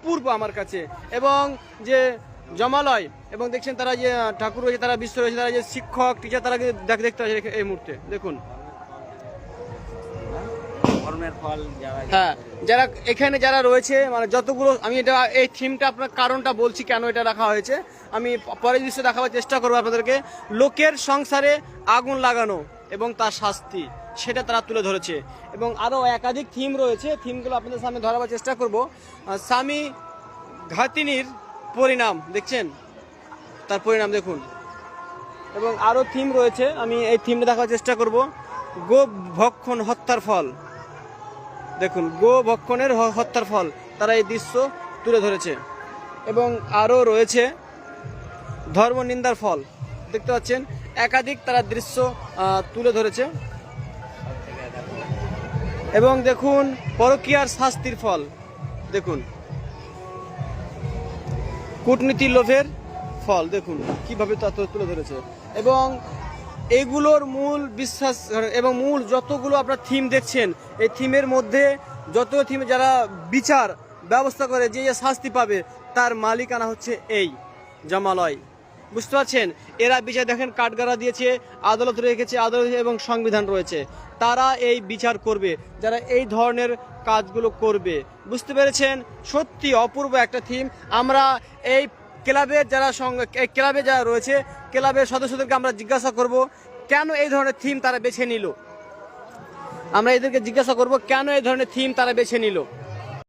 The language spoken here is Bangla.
অপূর্ব আমার কাছে। এবং যে জমালয় এবং দেখছেন তারা যে ঠাকুর রয়েছে, তারা বিশ্ব রয়েছে, তারা যে শিক্ষক টিচার, তারা দেখতে পাচ্ছে এই মুহূর্তে দেখুন। হ্যাঁ, যারা এখানে যারা রয়েছে মানে যতগুলো, আমি এটা এই থিমটা আপনার কারণটা বলছি কেন এটা রাখা হয়েছে, আমি পরের দৃশ্য দেখাবার চেষ্টা করবো আপনাদেরকে। লোকের সংসারে আগুন লাগানো এবং তার শাস্তি, সেটা তারা তুলে ধরেছে। এবং আরও একাধিক থিম রয়েছে, থিমগুলো আপনাদের সামনে ধরাবার চেষ্টা করব। স্বামী ঘাতিনীর পরিণাম দেখছেন, তার পরিণাম দেখুন। এবং আরও থিম রয়েছে, আমি এই থিমটা দেখার চেষ্টা করব। গো ভক্ষণ হত্যার ফল দেখুন, গো ভক্ষণের হত্যার ফল তারা এই দৃশ্য তুলে ধরেছে। এবং আরও রয়েছে ধর্ম নিন্দার ফল, দেখতে পাচ্ছেন একাধিক তারা দৃশ্য তুলে ধরেছে। এবং দেখুন পরকীয়ার শাস্তির ফল দেখুন, কূটনীতির লোভের ফল দেখুন কিভাবে তা তুলে ধরেছে। এবং এগুলোর মূল বিশ্বাস এবং মূল যতগুলো আপনার থিম দেখছেন, এই থিমের মধ্যে যত থিম যারা বিচার ব্যবস্থা করে যে শাস্তি পাবে তার মালিকানা হচ্ছে এই জমালয়, বুঝতে পারছেন। এরা বিচার দেখেন কাঠগড়া দিয়েছে, আদালত রেখেছে, আদালত এবং সংবিধান রয়েছে, তারা এই বিচার করবে যারা এই ধরনের কাজগুলো করবে, বুঝতে পেরেছেন। সত্যি অপূর্ব একটা থিম। আমরা এই ক্লাবের যারা ক্লাবে যারা রয়েছে, ক্লাবের সদস্যদেরকে আমরা জিজ্ঞাসা করব কেন এই ধরনের থিম তারা বেছে নিল, আমরা এদেরকে জিজ্ঞাসা করব কেন এই ধরনের থিম তারা বেছে নিল।